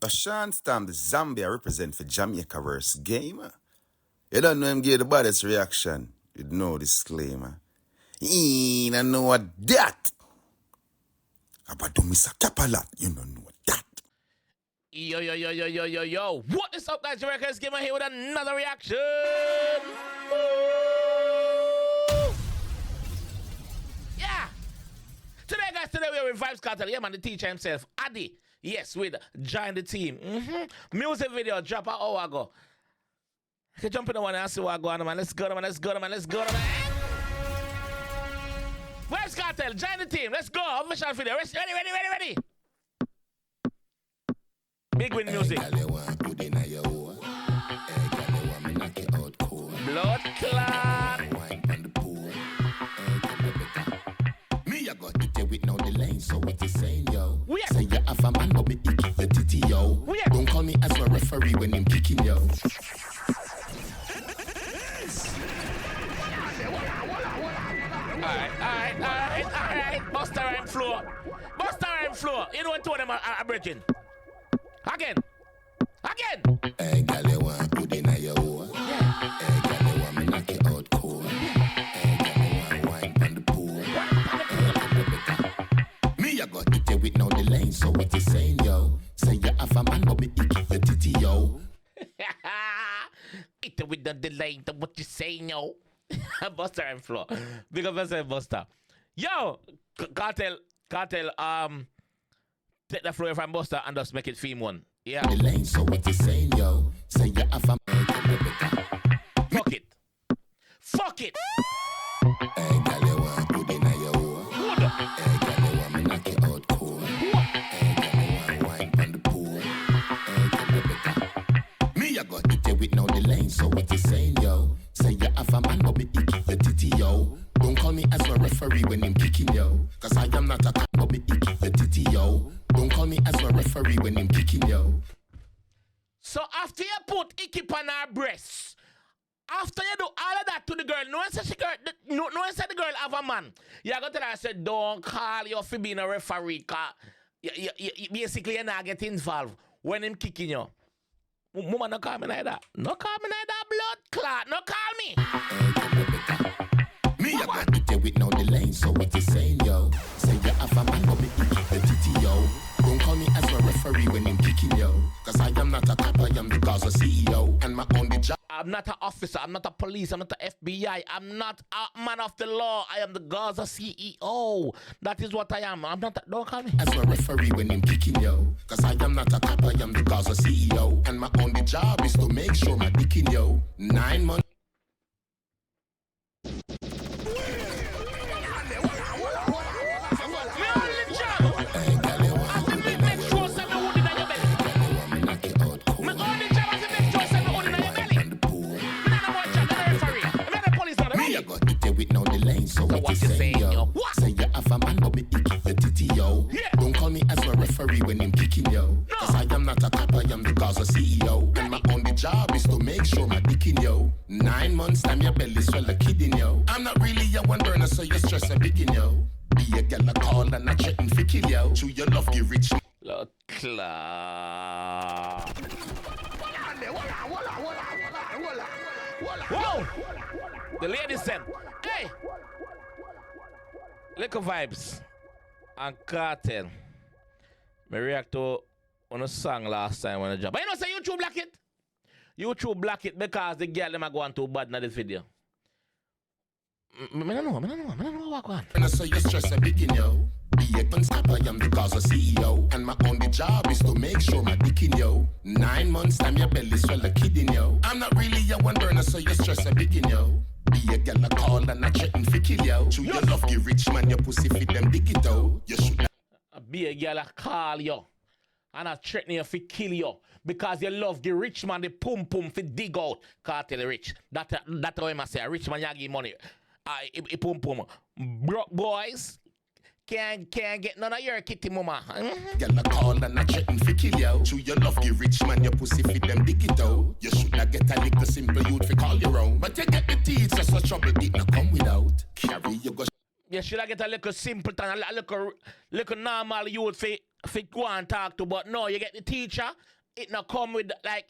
A Sean Stam, the Zambia represent for Jamaica's game. You don't know him give the baddest reaction. You know disclaimer. He don't know what that. About do Mr. Kapalat, you don't know that. Yo. What is up, guys? JAMAICA'S Gamer here with another reaction. Woo! Yeah. Today we are with Vybz Kartel. Yeah, man, the teacher himself, Adi. Yes, with join the team. Music video drop an hour ago. You can jump in the one and see what going on, man. Let's go, man. Vybz Kartel, join the team. Let's go. Official video. Ready. Big win music. Blood clot. Me, I got it with no delay, so what you saying, yo? Yeah. Say you have a man, but me kick the titty, yo. Yeah. Don't call me as my referee when I'm kicking, yo. Alright. Buster and floor. You know what two of them are breaking. Again. Hey, girl, you want good in your hole. Hey, girl, you want me knock you out cold. Hey, girl, you want wine on the pool. Me, I got it with no delay, so what you saying, yo? Say you have a man, but me kick the titty, yo. It with the delay, what you saying, yo? Buster and floor. Big up yourself, Buster. Yo, Kartel, take the floor from Buster and just make it theme one. Yeah. The lane, so what you saying, yo? Say you have a Fuck it. Hey, girl, you want good in your hole. Hey, girl, you want me knock you out cold. Hey, girl, you want wine on the pool. Hey, girl, you better. Me, I got it with no delay, so what you saying, yo? Say you have a man, but me kick the titty, yo. Don't call me as my referee when I'm kicking, yo. Cause I am not a cop, but me kick the titty, yo. Don't call me as my referee when I'm kicking, yo. So after you put icky on her breasts, after you do all of that to the girl, no one said the girl have a man. You got to tell her, I said, don't call you for being a referee, cause you basically you're not getting involved when him kicking you. Woman, no call me like that. No call me like that, blood clot. No call me. Me, I got it with no delay, so what you saying, yo? Say you have a man, but me kick the titty, yo. Don't call me as my referee when I'm kicking, yo. Cause I am not a cop, I am the Gaza CEO. And my only job. I'm not an officer, I'm not a police, I'm not a FBI, I'm not a man of the law, I am the Gaza CEO. That is what I am. I'm not don't call me as my referee when I'm kicking, yo. Cause I am not a cop, I am the Gaza CEO. And my only job is to make sure my dicking, yo. 9 months. With no delay, so what you saying, yo? Say you have a man, but me kick the titty, yo. Yeah. Don't call me as my referee when I'm kicking, yo. Cause I am not a cop, I am the Gaza CEO. And my only job is to make sure my dicking, yo. 9 months time your belly swell a kidding, yo. I'm not really a one burner, so you stress a biggin, yo. Be a girl a call and a threaten fi kill, yo. True your love get rich. Lord Clark. Whoa! The ladies said, hey! Lyrical Vybz and Kartel. I react to on a song last time on a job. But you know, say YouTube block it. YouTube block it because the girl them are going too bad in this video. I don't know what going on. So you stress a biggin, yo. Be a stop, I am the Gaza CEO. And my only job is to make sure my dicking, yo. 9 months time your belly swell a kidding, yo. I'm not really a one burner, so you stress a biggin, yo. Be a girl a call and a threaten fi kill, yo. True your love give rich man your pussy fit them dig it, yo. You should not be a girl a call you and a threaten you fi kill you because you love the rich man the pum fi dig out. Kartel rich. That how I say a rich man you give money. He pum. Broke boys can't get none of your kitty mama. Girl a call and a threaten fi kill, yo. True your love give rich man your pussy fit them dig it, yo. You should not get a little simple youth fi call your own. But you get the teeth, so such trouble did not come without. Carry you go. You should get a little simpleton, a little normal youth fit go and talk to, but no, you get the teacher, it not come with, like,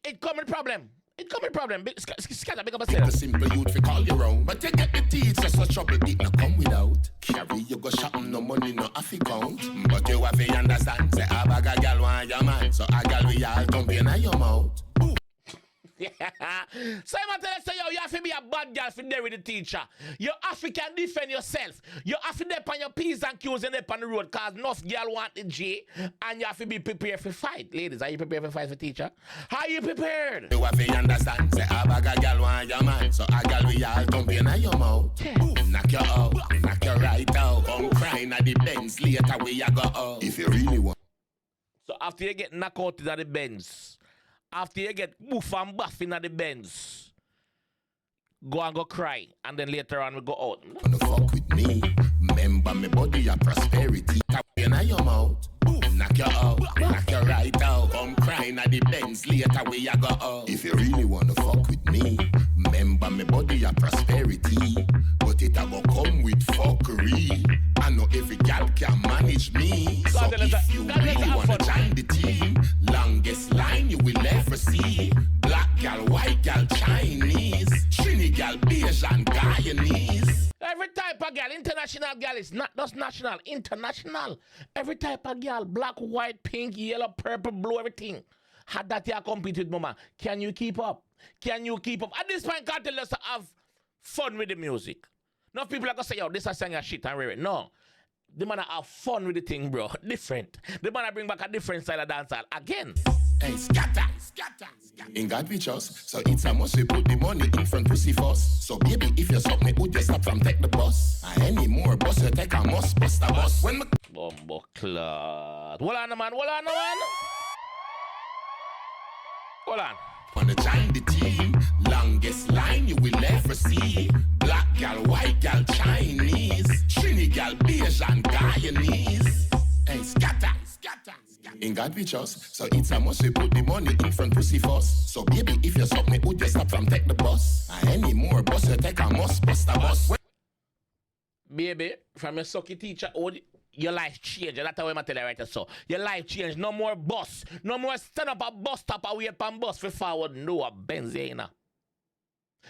it come with problem. It come with problem. Scatter, big up Pick a simple youth fi call your own. But you get the teacher, so trouble it no come without. Carry you go shopping, no money, no half count. But you have to understand, say a bag a gal want your man. So a gal we all dump in your mouth. Yeah. So I'm tell you, say, yo, you have to be a bad girl for there with the teacher. You have to can defend yourself. You have to dip on your P's and Q's and dip on the road, cause enough girl want the J, and you have to be prepared for fight. Ladies, are you prepared for fight for teacher? Are you prepared? You have to understand, say a bag a gal want your man. So a gal we all dump in your mouth. Knock you out, knock you right out. Come crying at the Benz, later where you go out. If you really want. So after you get knocked out in the Benz, after you get boof and buff in the Benz, go and go cry, and then later on we go out. Wanna fuck with me? Remember me body a prosperity. Tap in your mouth. Knock you out, knock you right out. Come crying at the Benz, later where you go out. If you really wanna fuck with me, remember me body a prosperity. But it a go come with fuckery. I know every gal can manage me. So if you really wanna join the team, longest line you will ever see. Black gal, white gal, Chinese, Trini gal, beige and Guyanese. Every type of girl, international girl is not just national, international. Every type of girl, black, white, pink, yellow, purple, blue, everything. Had that you compete with mama. Can you keep up? Can you keep up? At this point, Kartel us to have fun with the music. No people are gonna say, yo, this is saying a shit and rare. No. The man have fun with the thing, bro. Different. The man bring back a different style of dancehall again. Hey, scatter. In God we trust, so it's a must we put the money in front pussy first. So baby, if you suck me, would you stop from take the bus? Any more bus you take a must bust a bus. When me Bumbo clot. Hold on, man. Hold on. Wanna join the team? Longest line you will ever see. Black gal, white gal, Chinese, Trini gal, beige and Guyanese. Hey, scatter. In God we trust, so it's a must we put the money in front pussy first. So baby, if you suck me, would you stop from take the bus? Any more bus you take a must bust a bus. Baby, from your sucky teacher, your life change. That's how I'm tell you right so. Your life change. No more bus. No more stand up a bus stop and wait on bus for forward. No, a benzina.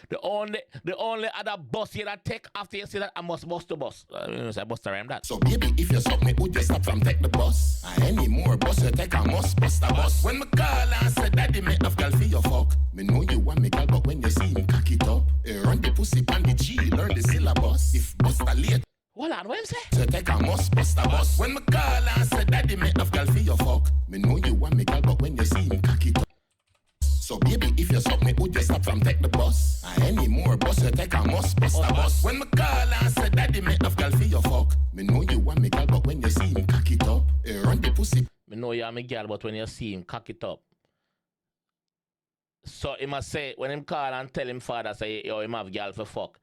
The only other bus you that take after you say that I must bust the bus. I bust around that. So baby, if you suck me, would you stop from take the bus? Any more bus you take a must bust a bus. When me call and say daddy me have girl for your fuck. Me know you want me girl, but when you see him cock it up, run the pussy pan the G, learn the syllabus. If bust a late. Hold on, what you say? So take a must bust a bus. When me call and say daddy me have girl for your fuck. Me know you want me girl, but when you see him cock it up. So baby, if you suck me, would you stop from take the bus? Any more bus you take a must bust a bus. When me call and say daddy me have girl for your fuck. Me know you want me girl, but when you see him cock it up, run the pussy. Me know you are me girl, but when you see him cock it up. So he must say, when him call and tell him father say, yo, him have girl for fuck.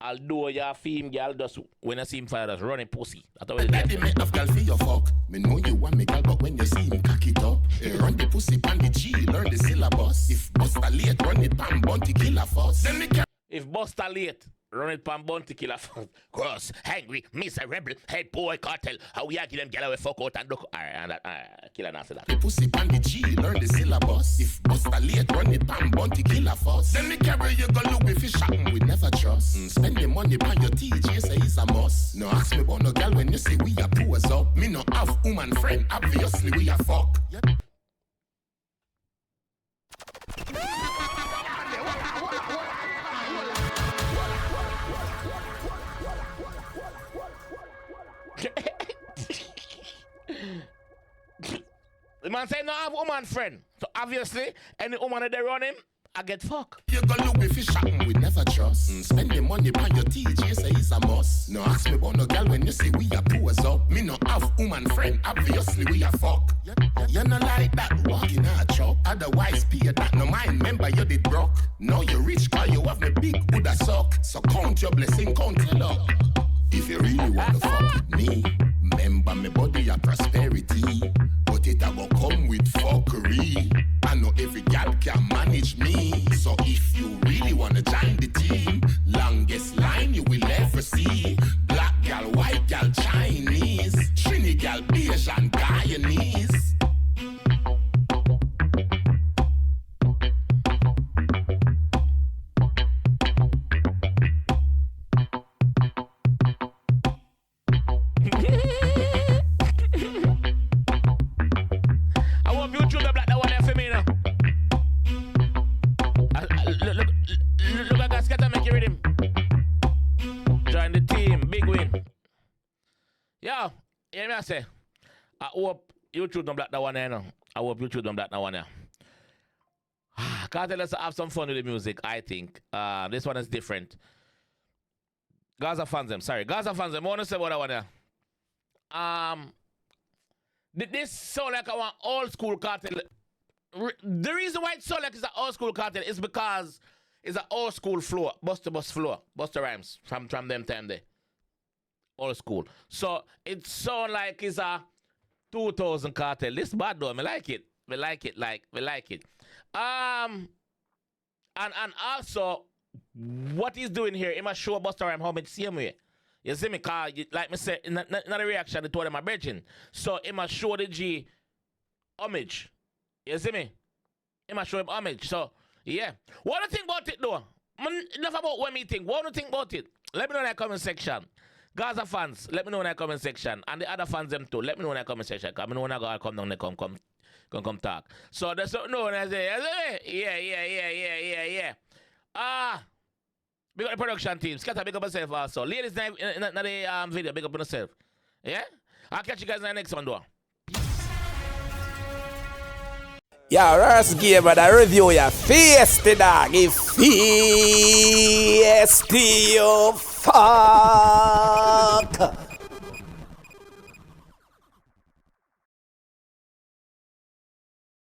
Although you are film girl, just when you see him father, just run a pussy. That's how it daddy me have girl for your fuck. Me know you want me girl, but when you see him cock it up, run the pussy pan the G, learn the syllabus. If bust a late, run it pan bounty killer first. Then me can. If bust a late, run it pan bounty killer first. Cross, angry, miserable, head boy cartel. How we are give them girl away fuck out and look. Alright, killer not say that. The pussy pan the G, learn the syllabus. If bust a late, run it pan bounty killer first. Then me carry you go look if you shopping we never trust. Spend the money pan your TJ say it's a must. No ask me about no girl when you say we are pose up. Me no have woman friend, obviously we are fuck. Yep. The man say no have woman friend. So obviously, any woman that they run him, I get fuck. You go look if you shopping we never trust. Spend the money on your TJ say it's a must. No ask me about no girl when you say we are pose up. Me no have woman friend, obviously we are fuck. You no like that walking a chop. Otherwise pay that no mind. Remember you did broke. Now you rich cause you have me big Buddha sock. So count your blessing, count your luck. If you really wanna fuck with me, remember me body a prosperity. But it a go come with fuckery. I know every gal can manage me. So if you really wanna join the team, longest line you will ever see. Black gal, white gal, Chinese, Trini gal, beige and hope you choose the black that one there for me now. Look at that scatter make you rhythm. Join the team, big win. Yo, hear me I say. I hope you choose the black that one there now. I hope you choose the black that one there. Kartel, let's have some fun with the music, I think. This one is different. Gaza fans them, sorry. Gaza fans them, I want to say what I want to. This sound like I want old school Kartel. The reason why it sound like it's an old school Kartel is because it's an old school flow, bust flow, bust rhymes from them time there. Old school. So it sound like it's a 2000 Kartel. This bad though, I like it. We like it. And also, what he's doing here, he must show Busta Rhymes how much same way. You see me? Cause like me say, not a reaction, they told him a virgin. So he must show the G homage. You see me? He must show him homage. So, yeah. What do you think about it though? Enough about what me think. What do you think about it? Let me know in the comment section. Gaza fans, let me know in the comment section. And the other fans them too. Let me know in the comment section. Because I know when I go come down, they come talk. So there's something no, and I say, yeah. Big up the production team. Scatter, big up yourself also. Ladies, in the video, big up on yourself. Yeah? I'll catch you guys in the next one, though. Yo, Rust gave the review your face, the dog. If face, you fuck.